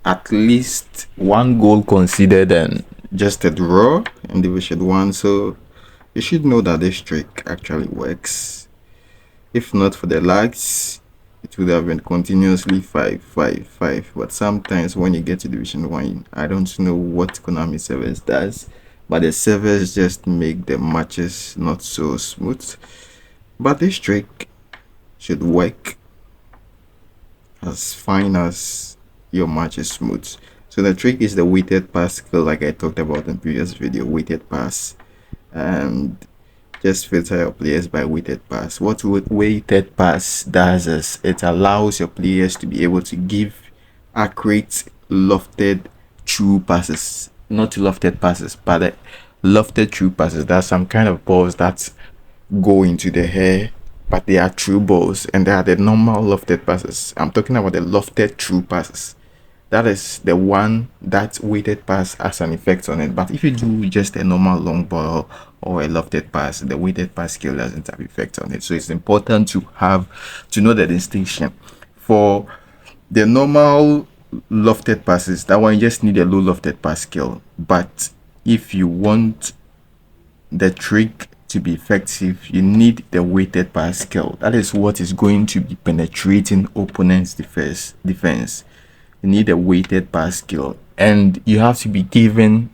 at least one goal conceded and just a draw in Division 1. So you should know that this trick actually works. If not for the lags, it would have been continuously 5-5-5. But sometimes when you get to Division 1, I don't know what Konami servers does, but the servers just make the matches not so smooth. But this trick should work as fine as your match is smooth. So the trick is the weighted pass skill, like I talked about in previous video, weighted pass. And just filter your players by weighted pass. What weighted pass does is it allows your players to be able to give accurate, lofted, true passes. Not lofted passes, but lofted true passes. There are some kind of balls that go into the hair, but they are true balls, and they are the normal lofted passes. I'm talking about the lofted true passes. That is the one that weighted pass has an effect on it. But if you do just a normal long ball or a lofted pass, the weighted pass skill doesn't have effect on it. So it's important to know the distinction. For the normal lofted passes, that one you just need a low lofted pass skill. But if you want the trick to be effective, you need the weighted pass skill. That is what is going to be penetrating opponent's defense. You need a weighted pass skill, and you have to be given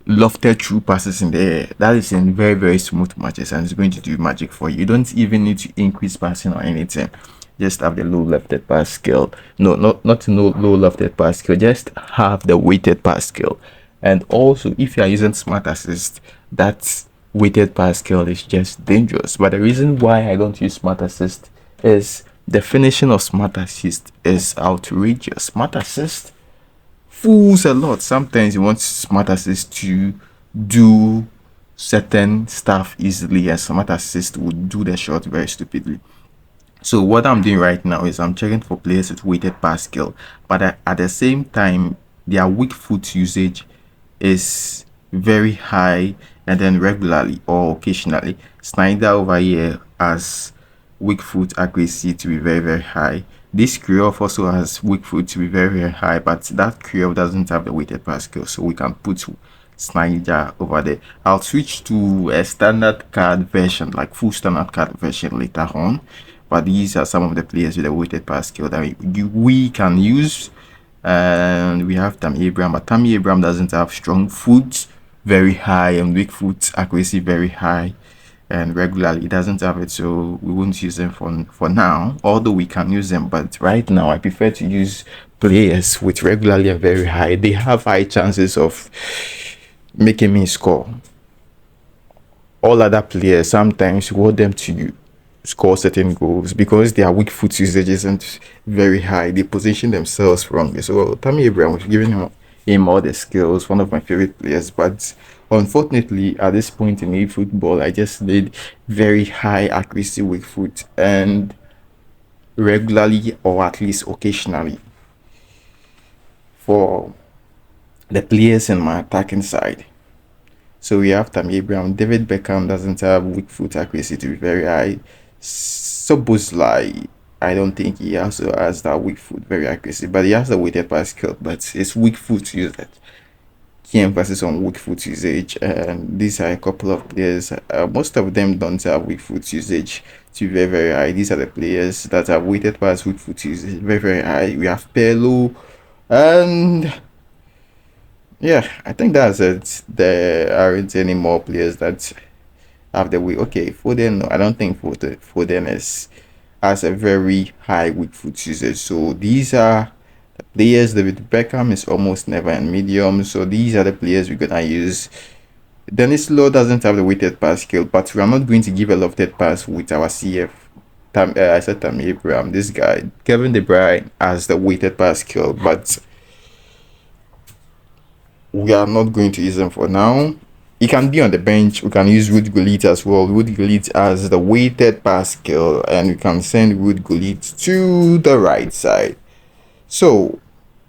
lofted true passes in the air. That is in very, very smooth matches, and it's going to do magic for you. You don't even need to increase passing or anything. Just have the low lofted pass skill. No, not no low lofted pass skill. Just have the weighted pass skill. And also, if you are using smart assist, that weighted pass skill is just dangerous. But the reason why I don't use smart assist is the finishing of smart assist is outrageous. Smart assist fools a lot. Sometimes you want smart assist to do certain stuff easily, and smart assist would do the shot very stupidly. So what I'm doing right now is I'm checking for players with weighted pass skill, but at the same time, their weak foot usage is very high, and then regularly or occasionally. Snyder over here has weak foot accuracy to be very, very high. This Kriov also has weak foot to be very, very high, but that Kriov doesn't have the weighted pass skill, so we can put Snyder over there. I'll switch to a standard card version, like full standard card version later on. But these are some of the players with a weighted pass skill that we can use. And we have Tammy Abraham, but Tammy Abraham doesn't have strong foot very high and weak foot accuracy very high, and regularly it doesn't have it, so we won't use them for now, although we can use them. But right now I prefer to use players with regularly and very high. They have high chances of making me score. All other players, sometimes you want them to score certain goals because their weak foot usage isn't very high. They position themselves wrongly. So Tammy Abraham was giving him all the skills, one of my favorite players. But unfortunately, at this point in eFootball, I just need very high accuracy weak foot, and regularly or at least occasionally for the players in my attacking side. So we have Tammy Abraham. David Beckham doesn't have weak foot accuracy to be very high. Sobozlai, I don't think he also has that weak foot very accuracy, but he has the weighted pass skill, but it's weak foot usage. Key emphasis on weak foot usage, and these are a couple of players. Most of them don't have weak foot usage to be very, very high. These are the players that have weighted pass weak foot usage very, very high. We have Pelo, and yeah, I think that's it. There aren't any more players that have the weak. Okay, Foden, no, I don't think Foden has a very high weak foot usage. So these are the players. David Beckham is almost never in medium. So these are the players we're gonna use. Dennis Law doesn't have the weighted pass skill, but we are not going to give a lofted pass with our CF. I said Tammy Abraham. This guy, Kevin De Bruyne, has the weighted pass skill, but we are not going to use them for now. He can be on the bench. We can use Wood Gullit as well. Wood Gullit has the weighted pass skill, and we can send Wood Gullit to the right side. So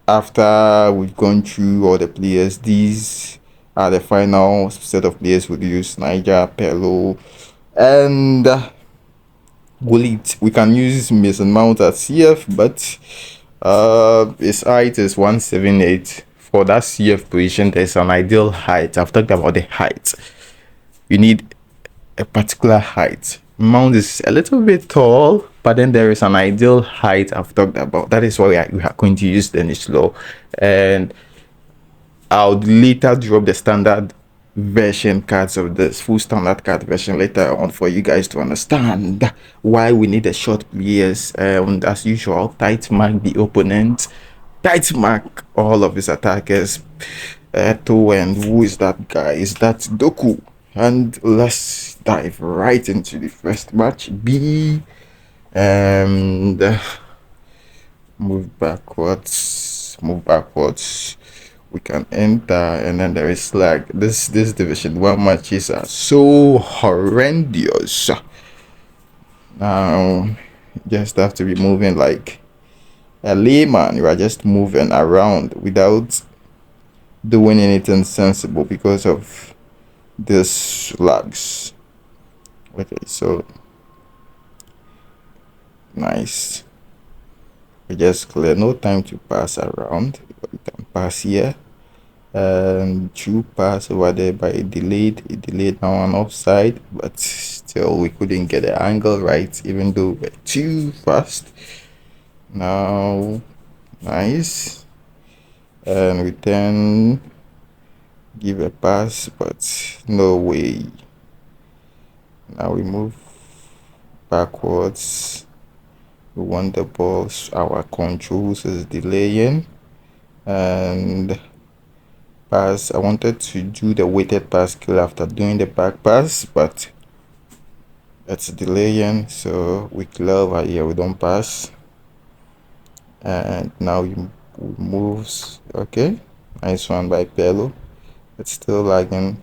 after we've gone through all the players, these are the final set of players we'll use: Niger, Pelo, and Gullit. We can use Mason Mount at CF, but His height is 178. For that CF position, there's an ideal height. I've talked about the height. You need a particular height. Mount is a little bit tall, but then there is an ideal height I've talked about. That is why we are going to use the niche law, and I'll later drop the standard version cards of this full standard card version later on for you guys to understand why we need a short players. And as usual, tight mark the opponent, tight mark all of his attackers. And who is that guy? Is that Doku? And let's dive right into the first match. B and move backwards. We can enter, and then there is like this division one matches are so horrendous. Now just have to be moving like a layman. You are just moving around without doing anything sensible because of this lags. Okay, so nice. We just clear, no time to pass around. We can pass here and true pass over there by a delayed now on offside, but still we couldn't get the angle right even though we're too fast. Now nice, and we then give a pass, but no way. Now we move backwards. We want the balls. Our controls is delaying, and pass. I wanted to do the weighted pass skill after doing the back pass, but it's delaying, so we clear over here. We don't pass, and now we moves. Okay, nice one by Bello. It's still lagging.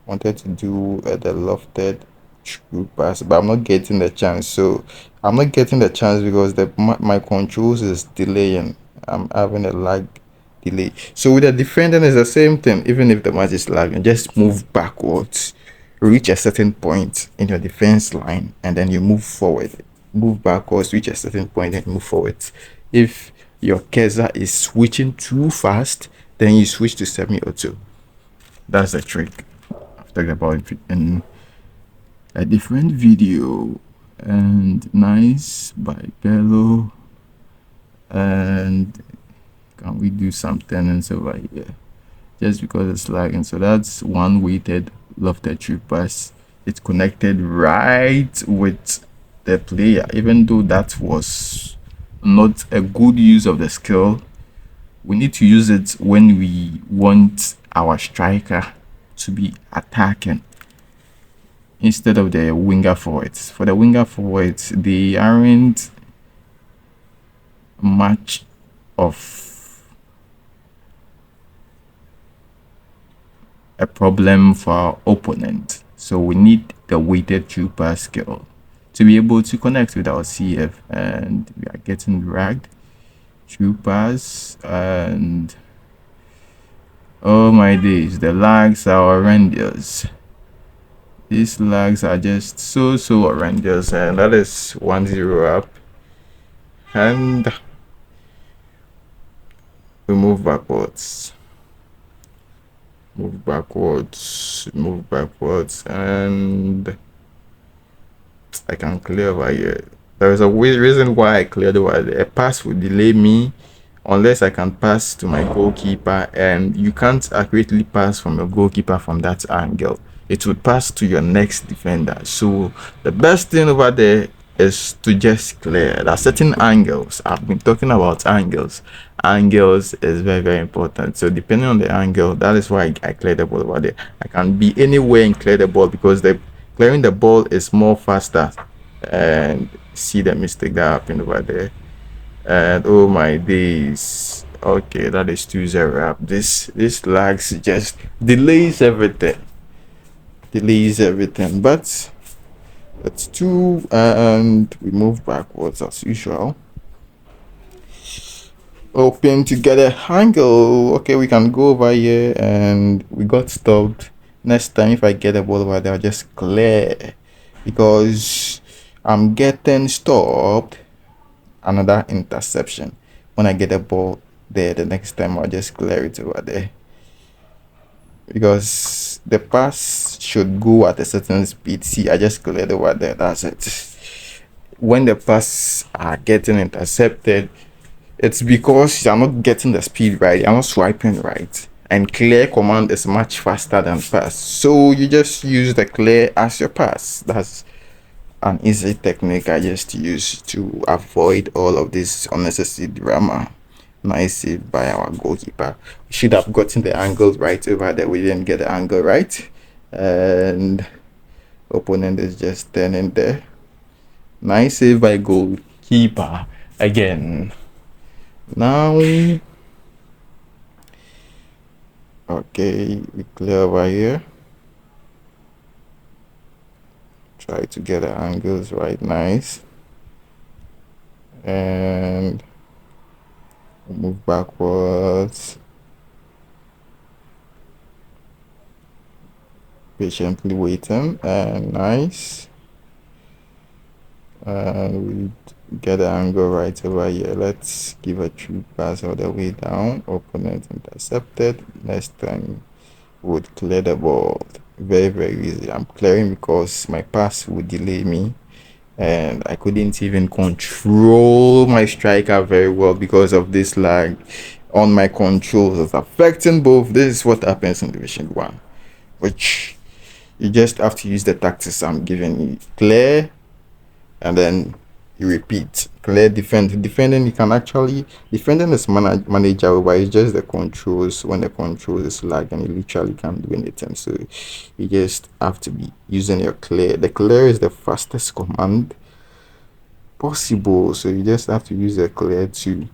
Wanted to do the lofted true pass, but I'm not getting the chance. So I'm not getting the chance because my controls is delaying. I'm having a lag delay. So with the defending is the same thing. Even if the match is lagging, just move backwards, reach a certain point in your defense line, and then you move forward. Move backwards, reach a certain point, and move forward. If your cursor is switching too fast, then you switch to semi-auto. That's the trick I've talked about in a different video. And nice by Bello. And can we do something else over here? Just because it's lagging. So that's one weighted lofted true pass. It's connected right with the player, even though that was not a good use of the skill. We need to use it when we want our striker to be attacking instead of the winger forwards. For the winger forwards, they aren't much of a problem for our opponent, so we need the weighted true pass skill to be able to connect with our CF, and we are getting dragged. True pass, and oh my days, the lags are horrendous. These lags are just so horrendous, and that is 1-0 up, and we move backwards, and I can clear over here. There is a reason why I cleared over there. A pass would delay me unless I can pass to my goalkeeper, and you can't accurately pass from your goalkeeper from that angle. It would pass to your next defender. So the best thing over there is to just clear. There are certain angles. I've been talking about angles. Angles is very important. So depending on the angle, that is why I clear the ball over there. I can be anywhere and clear the ball because the clearing the ball is more faster. And see the mistake that happened over there. And oh my days. Okay, that is 2-0 up. This lags just delays everything. But it's 2, and we move backwards as usual. Hoping to get a angle. Okay, we can go over here, and we got stopped. Next time if I get a ball over there, I'll just clear because I'm getting stopped. Another interception. when I get the ball there, the next time I'll just clear it over there, because the pass should go at a certain speed. See, I just cleared over there. That's it. When the pass are getting intercepted, it's because you're not getting the speed right, you're not swiping right. And clear command is much faster than pass. So you just use the clear as your pass. That's an easy technique I just use to avoid all of this unnecessary drama. Nice save by our goalkeeper. We should have gotten the angle right over there. We didn't get the angle right. And opponent is just standing there. Nice save by goalkeeper again. Now, okay, we clear over here. Try to get the angles right. Nice. And move backwards. Patiently waiting. And nice. And we get the angle right over here. Let's give a true pass all the way down. Opponent intercepted. Next time would clear the ball. Very, very easy. I'm clearing because my pass would delay me, and I couldn't even control my striker very well because of this lag on my controls. It's affecting both. This is what happens in Division 1, which you just have to use the tactics I'm giving you. Clear, and then you repeat. Clear, defend. Defending, you can actually, defending is manageable, but it's just the controls. When the controls is lagging, you literally can't do anything. So you just have to be using your clear. The clear is the fastest command possible, so you just have to use the clear to,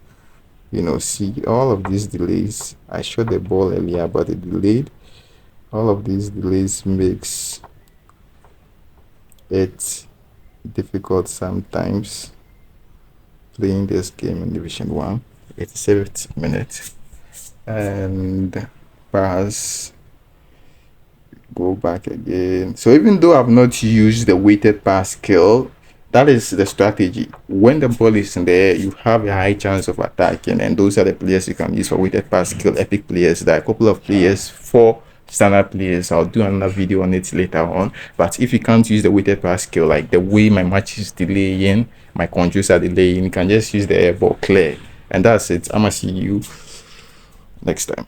see all of these delays. I shot the ball earlier, but it delayed. All of these delays makes it difficult sometimes playing this game in Division 1. 87th minute, and pass, go back again. So even though I've not used the weighted pass skill, that is the strategy. When the ball is in the air, you have a high chance of attacking, and those are the players you can use for weighted pass skill. Epic players. There are a couple of players, 4 standard players. I'll do another video on it later on. But if you can't use the weighted pass skill, like the way my match is delaying, my controls are delaying, you can just use the air ball clear, and that's it. I'ma see you next time.